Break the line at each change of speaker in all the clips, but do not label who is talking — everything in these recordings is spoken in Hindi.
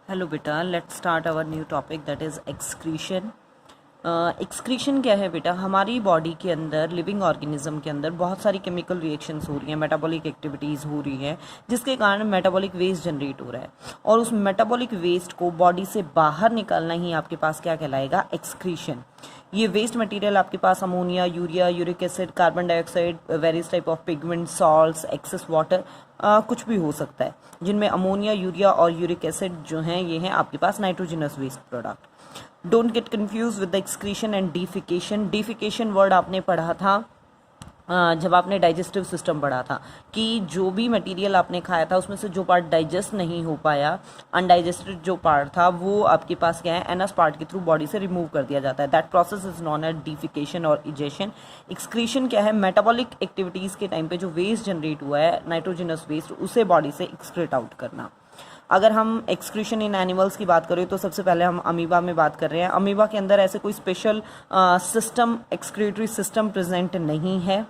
हेलो बेटा, let's start our new topic that is excretion. Excretion क्या है बेटा? हमारी बॉडी के अंदर, लिविंग ऑर्गेनिज्म के अंदर बहुत सारी केमिकल रिएक्शंस हो रही हैं, मेटाबॉलिक एक्टिविटीज़ हो रही हैं, जिसके कारण मेटाबॉलिक वेस्ट जनरेट हो रहा है। और उस मेटाबॉलिक वेस्ट को बॉडी से बाहर निकालना ही आपके पास क्या कहलाएगा? एक्सक्रीशन। ये वेस्ट मटेरियल आपके पास ammonia, urea, uric acid, carbon dioxide, various type of pigment, salts, excess water, कुछ भी हो सकता है, जिनमें अमोनिया, यूरिया और यूरिक एसिड जो हैं ये हैं आपके पास nitrogenous waste product. Don't get confuse with the excretion and defecation. Defecation word आपने पढ़ा था जब आपने डाइजेस्टिव सिस्टम पढ़ा था, कि जो भी मटेरियल आपने खाया था उसमें से जो पार्ट डाइजेस्ट नहीं हो पाया, अनडाइजेस्टेड जो पार्ट था, वो आपके पास क्या है, एनस पार्ट के थ्रू बॉडी से रिमूव कर दिया जाता है। That process is known as defecation और इजेशन। एक्सक्रीशन क्या है? मेटाबॉलिक एक्टिविटीज़ के टाइम पे जो वेस्ट जनरेट हुआ है, नाइट्रोजनस वेस्ट, उसे बॉडी से एक्सक्रीट आउट करना। अगर हम एक्सक्रीशन इन एनिमल्स की बात करें तो सबसे पहले हम अमीबा में बात कर रहे हैं। अमीबा के अंदर ऐसे कोई special system, excretory system present नहीं है,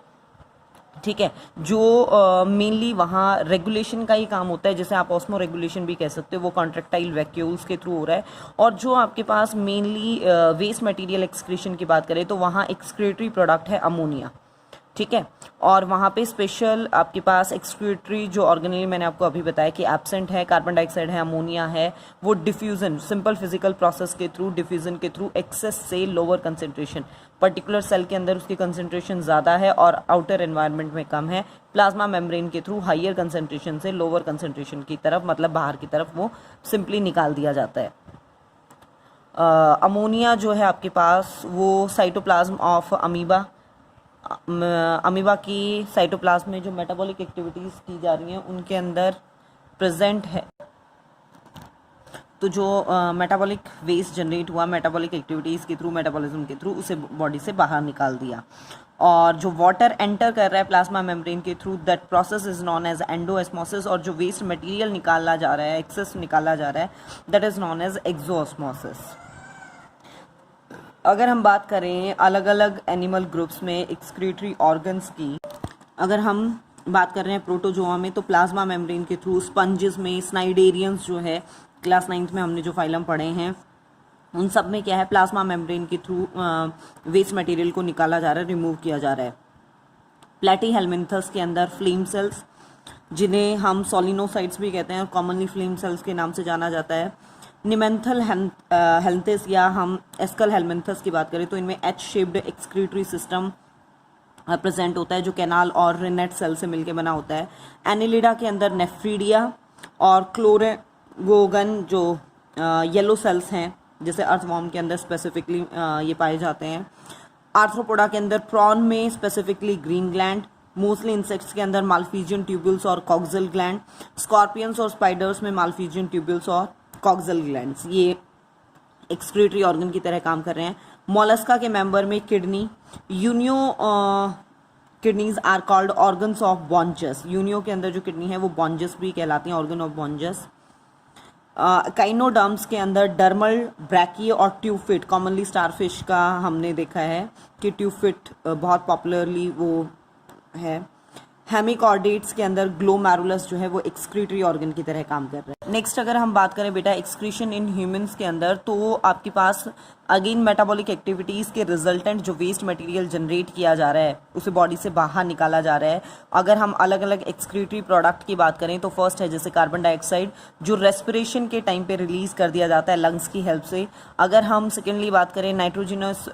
ठीक है। जो मेनली वहाँ रेगुलेशन का ही काम होता है, जैसे आप ऑस्मो रेगुलेशन भी कह सकते हो, वो कॉन्ट्रेक्टाइल वैक्यूल्स के थ्रू हो रहा है। और जो आपके पास मेनली वेस्ट मटेरियल एक्सक्रीशन की बात करें तो वहाँ एक्सक्रीटरी प्रोडक्ट है अमोनिया, ठीक है। और वहाँ पे स्पेशल आपके पास एक्सक्रीटरी जो ऑर्गेनेल मैंने आपको अभी बताया कि एब्सेंट है, कार्बन डाइऑक्साइड है, अमोनिया है, वो डिफ्यूजन, सिंपल फिजिकल प्रोसेस के थ्रू, डिफ्यूजन के थ्रू एक्सेस से लोअर कंसेंट्रेशन, पर्टिकुलर सेल के अंदर उसकी कंसेंट्रेशन ज़्यादा है और आउटर एनवायरनमेंट में कम है, प्लाज्मा मेम्ब्रेन के थ्रू हाइयर कंसेंट्रेशन से लोअर कंसेंट्रेशन की तरफ, मतलब बाहर की तरफ, वो सिंपली निकाल दिया जाता है। अमोनिया जो है आपके पास वो साइटोप्लाज्म ऑफ अमीबा, अमीबा की साइटोप्लाज्म में जो मेटाबॉलिक एक्टिविटीज़ की जा रही हैं उनके अंदर प्रेजेंट है। तो जो मेटाबॉलिक वेस्ट जनरेट हुआ मेटाबॉलिक एक्टिविटीज़ के थ्रू, मेटाबॉलिज्म के थ्रू, उसे बॉडी से बाहर निकाल दिया। और जो वाटर एंटर कर रहा है प्लाज्मा मेम्ब्रेन के through, that process is known as endosmosis. और जो वेस्ट मटेरियल निकाला जा रहा है, एक्सेस निकाला जा रहा है, दैट इज नॉन एज एक्सोऑस्मोसिस। अगर हम बात करें अलग अलग एनिमल ग्रुप्स में एक्सक्रीटरी ऑर्गन्स की, अगर हम बात कर रहे हैं प्रोटोजोआ में, तो प्लाज्मा मेम्ब्रेन के थ्रू, स्पंजेस में, स्नाइडेरियंस जो है क्लास 9th में हमने जो फाइलम पढ़े हैं, उन सब में क्या है, प्लाज्मा मेम्ब्रेन के थ्रू वेस्ट मटेरियल को निकाला जा रहा है, रिमूव किया जा रहा है। प्लेटीहेल्मिन्थस के अंदर फ्लेम सेल्स, जिन्हें हम सोलिनोसाइट्स भी कहते हैं और कॉमनली फ्लेम सेल्स के नाम से जाना जाता है। निमेंथल हेल्थिस या हम एस्कल हेल्मिन्थस की बात करें तो इनमें H shaped excretory system present होता है, जो कैनाल और रिनेट सेल से मिलकर बना होता है। एनिलिडा के अंदर नेफ्रीडिया और क्लोरेगोगन जो येलो सेल्स हैं, जैसे अर्थवॉर्म के अंदर स्पेसिफिकली ये पाए जाते हैं। आर्थ्रोपोडा के अंदर, प्रॉन में specifically green gland, mostly insects के अंदर माल्फीजियन ट्यूब्यूल्स और कॉक्सल ग्लैंड, स्कॉर्पियंस और स्पाइडर्स में माल्फीजियन ट्यूब्यूल्स और कॉक्सल ग्लैंड्स, ये एक्सक्रीटरी ऑर्गन की तरह काम कर रहे हैं। मोलस्का के मेंबर में kidney, Unio kidneys are called organs of Bojanus. Unio के अंदर जो किडनी है वो बॉन्जस भी कहलाती हैं, ऑर्गन ऑफ बॉन्जस। काइनोडर्म्स के अंदर डर्मल, ब्रैकी और ट्यूबफिट, कॉमनली स्टारफिश का हमने देखा है कि ट्यूबफिट बहुत पॉपुलरली वो है। हेमिकॉर्डेट्स के अंदर ग्लोमेरुलस जो है वो एक्सक्रीटरी ऑर्गन की तरह काम कर रहे हैं। नेक्स्ट अगर हम बात करें बेटा एक्सक्रीशन इन ह्यूमंस के अंदर, तो आपके पास अगेन मेटाबॉलिक एक्टिविटीज़ के रिजल्टेंट जो वेस्ट मटेरियल जनरेट किया जा रहा है उसे बॉडी से बाहर निकाला जा रहा है। अगर हम अलग अलग एक्सक्रीटरी प्रोडक्ट की बात करें तो फर्स्ट है जैसे कार्बन डाइऑक्साइड, जो रेस्पिरेशन के टाइम पे रिलीज कर दिया जाता है लंग्स की हेल्प से। अगर हम सेकेंडली बात करें नाइट्रोजनस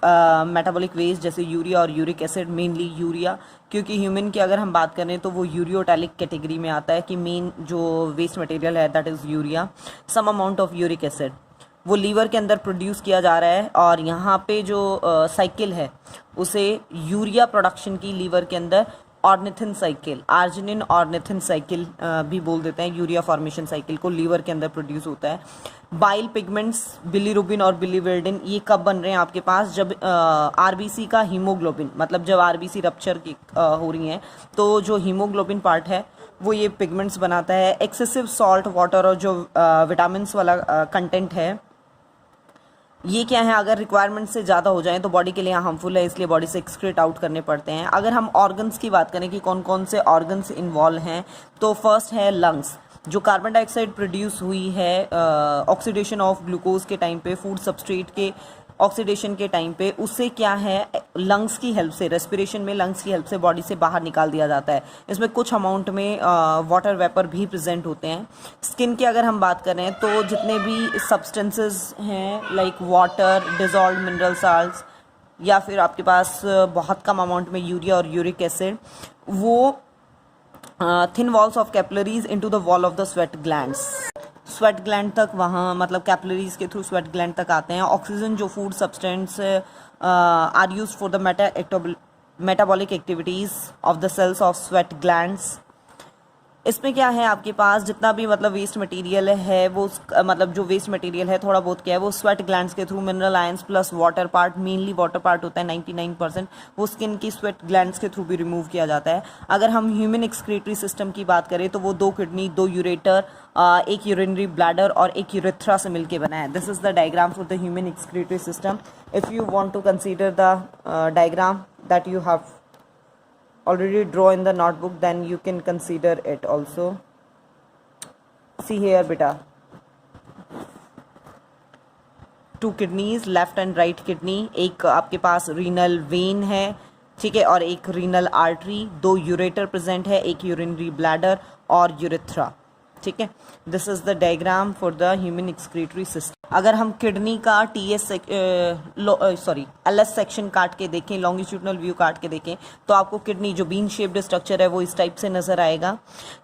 मेटाबॉलिक वेस्ट जैसे यूरिया और यूरिक एसिड, मेनली यूरिया, क्योंकि ह्यूमन की अगर हम बात करें तो वो यूरियोटैलिक कैटेगरी में आता है कि मेन जो वेस्ट मटेरियल है that is urea. Some amount of uric acid वो लीवर के अंदर प्रोड्यूस किया जा रहा है, और यहाँ पे जो साइकिल है उसे यूरिया प्रोडक्शन की लीवर के अंदर ornithine cycle, arginine ornithine cycle भी बोल देते हैं, यूरिया फॉर्मेशन साइकिल को लिवर के अंदर प्रोड्यूस होता है। बाइल पिगमेंट्स, बिलीरुबिन और बिलीवर्डिन, ये कब बन रहे हैं आपके पास? जब आरबीसी का हीमोग्लोबिन, मतलब जब आरबीसी रप्चर की हो रही हैं तो जो हीमोग्लोबिन पार्ट है वो ये पिगमेंट्स बनाता है। एक्सेसिव सॉल्ट वाटर और जो विटामिन वाला कंटेंट है, ये क्या है, अगर रिक्वायरमेंट से ज़्यादा हो जाए तो बॉडी के लिए हार्मफुल है, इसलिए बॉडी से एक्सक्रीट आउट करने पड़ते हैं। अगर हम ऑर्गन्स की बात करें कि कौन कौन से ऑर्गन्स इन्वॉल्व हैं, तो फर्स्ट है लंग्स। जो कार्बन डाइऑक्साइड प्रोड्यूस हुई है ऑक्सीडेशन ऑफ ग्लूकोज के टाइम पे, फूड सबस्ट्रेट के ऑक्सीडेशन के टाइम पे, उससे क्या है लंग्स की हेल्प से, रेस्पिरेशन में लंग्स की हेल्प से बॉडी से बाहर निकाल दिया जाता है। इसमें कुछ अमाउंट में वाटर वेपर भी प्रेजेंट होते हैं। स्किन की अगर हम बात करें तो जितने भी सब्सटेंसेस हैं like water, dissolve mineral salts, या फिर आपके पास बहुत कम अमाउंट में यूरिया और यूरिक एसिड, वो thin walls of capillaries into the wall of the sweat glands, sweat gland तक, वहाँ मतलब कैपिलरीज के थ्रू स्वेट ग्लैंड तक आते हैं। ऑक्सीजन जो food substance are used for the metabolic activities of the cells of sweat glands. इसमें क्या है आपके पास जितना भी मतलब वेस्ट मटेरियल है वो मतलब जो वेस्ट मटेरियल है थोड़ा बहुत क्या है वो स्वेट ग्लैंड्स के through, mineral ions plus water part, mainly water part होता है 99%, वो स्किन की स्वेट ग्लैंड्स के थ्रू भी रिमूव किया जाता है। अगर हम ह्यूमन एक्सक्रीटरी सिस्टम की बात करें तो वो 2 किडनी, 2 यूरेटर, एक यूरिनरी ब्लैडर और एक यूरेथ्रा से मिलकर बना है। This is the diagram for the human excretory system. If you want to consider the diagram that you have already draw in the notebook, then you can consider it also. See here beta, 2 kidneys, left and right kidney, एक आपके पास रीनल वेन है, ठीक है, और एक रीनल आर्टरी, 2 यूरेटर प्रेजेंट है, एक यूरिनरी ब्लैडर और यूरेथ्रा, ठीक है। This is the diagram for the human excretory system. अगर हम किडनी का एलएस सेक्शन काट के देखें, लॉन्गिट्यूडनल व्यू काट के देखें, तो आपको किडनी जो बीन शेप्ड स्ट्रक्चर है वो इस टाइप से नजर आएगा।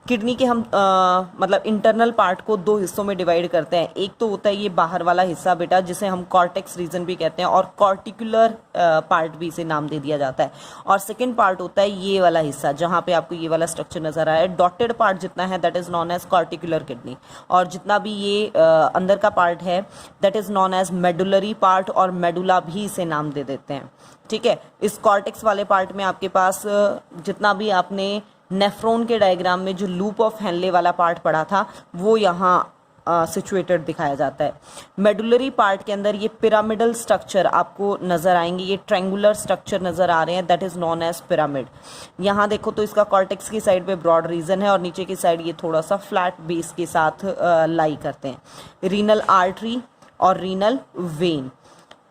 किडनी के हम मतलब इंटरनल पार्ट को 2 हिस्सों में डिवाइड करते हैं। एक तो होता है ये बाहर वाला हिस्सा बेटा, जिसे हम कॉर्टेक्स रीजन भी कहते हैं, और कॉर्टिकुलर पार्ट भी इसे नाम दे दिया जाता है। और सेकेंड पार्ट होता है ये वाला हिस्सा जहाँ पे आपको ये वाला स्ट्रक्चर नजर आ रहा है। डॉटेड पार्ट जितना है that is known as cortical kidney, और जितना भी ये अंदर का पार्ट है that is known as medullary part, और मेडुला भी इसे नाम दे देते हैं, ठीक है। इस कॉर्टेक्स वाले पार्ट में आपके पास जितना भी आपने नेफ्रॉन के डायग्राम में जो लूप ऑफ हेनले वाला पार्ट पढ़ा था वो यहाँ सिचुएटेड दिखाया जाता है। मेडुलरी पार्ट के अंदर ये पिरामिडल स्ट्रक्चर आपको नजर आएंगे, ये ट्रायंगुलर स्ट्रक्चर नजर आ रहे हैं, that is known age pyramid. यहाँ देखो तो इसका कॉर्टेक्स की साइड पे ब्रॉड रीजन है और नीचे की साइड ये थोड़ा सा फ्लैट बेस के साथ लाई करते हैं। रीनल आर्टरी और रीनल वेन,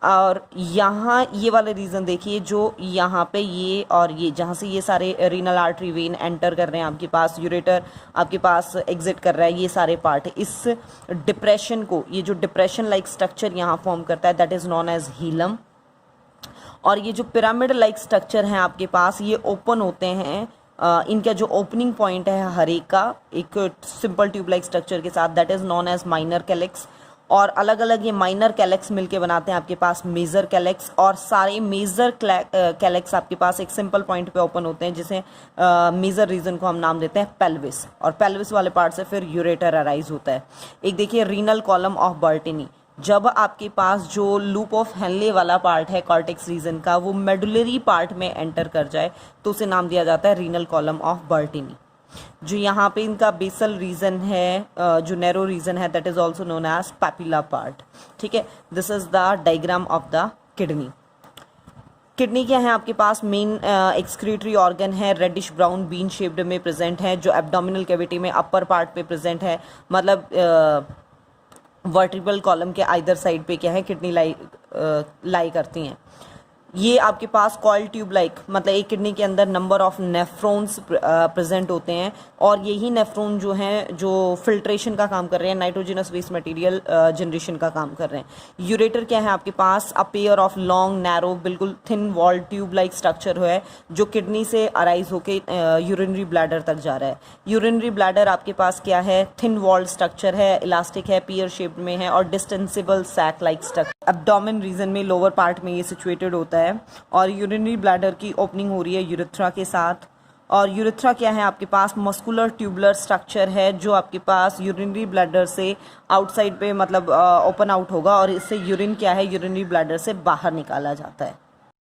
और यहाँ ये वाले रीजन देखिए जो यहाँ पे ये और ये जहाँ से ये सारे रीनल आर्टरी वेन एंटर कर रहे हैं, आपके पास यूरेटर आपके पास एग्जिट कर रहा है, ये सारे पार्ट इस डिप्रेशन को, ये जो डिप्रेशन लाइक स्ट्रक्चर यहाँ फॉर्म करता है दैट इज नॉन एज हीलम। और ये जो पिरामिड लाइक स्ट्रक्चर है आपके पास ये ओपन होते हैं, इनका जो ओपनिंग पॉइंट है हर एक का एक सिंपल ट्यूब लाइक स्ट्रक्चर के साथ that is known as minor calyx. और अलग अलग ये माइनर कैलेक्स मिलके बनाते हैं आपके पास मेजर कैलेक्स, और सारे मेजर कैलेक्स आपके पास एक सिंपल पॉइंट पे ओपन होते हैं जिसे मेजर रीजन को हम नाम देते हैं पेल्विस, और पेल्विस वाले पार्ट से फिर यूरेटर अराइज होता है। एक देखिए रीनल कॉलम ऑफ बर्टिनी, जब आपके पास जो लूप ऑफ हेनले वाला पार्ट है कॉर्टेक्स रीजन का वो मेडुलरी पार्ट में एंटर कर जाए तो उसे नाम दिया जाता है रीनल कॉलम ऑफ बर्टिनी। जो यहाँ पे इनका बेसल रीजन है, जो नैरो रीजन है that is also known as papilla part, ठीक है। This is the diagram of the kidney. Kidney क्या है आपके पास मेन एक्सक्रीटरी ऑर्गन है, रेडिश ब्राउन बीन शेप्ड में प्रेजेंट है, जो एब्डोमिनल कैविटी में अपर पार्ट पे प्रेजेंट है, मतलब वर्टिब्रल कॉलम के आइदर साइड पे क्या है किडनी लाई करती हैं। ये आपके पास कॉइल ट्यूब लाइक, मतलब एक किडनी के अंदर नंबर ऑफ नेफ्रॉन्स प्रेजेंट होते हैं, और यही नेफ्रॉन जो हैं जो फिल्ट्रेशन का काम कर रहे हैं, नाइट्रोजनस वेस्ट मटेरियल जनरेशन का काम कर रहे हैं। यूरेटर क्या है आपके पास a pair of long narrow बिल्कुल thin wall tube like structure है जो किडनी से अराइज होके यूरिनरी ब्लैडर तक जा रहा है। यूरिनरी ब्लैडर आपके पास क्या है, थिन वॉल्ड स्ट्रक्चर है, इलास्टिक है, पियर शेप्ड में है और distensible sac like structure. Abdomen region में लोअर पार्ट में ये सिचुएटेड होता है, और यूरिनरी ब्लैडर की ओपनिंग हो रही है यूरेथ्रा के साथ। और यूरेथ्रा क्या है आपके पास मस्कुलर ट्यूबुलर स्ट्रक्चर है जो आपके पास यूरिनरी ब्लैडर से आउटसाइड पे मतलब ओपन आउट होगा, और इससे यूरिन क्या है यूरिनरी ब्लैडर से बाहर निकाला जाता है।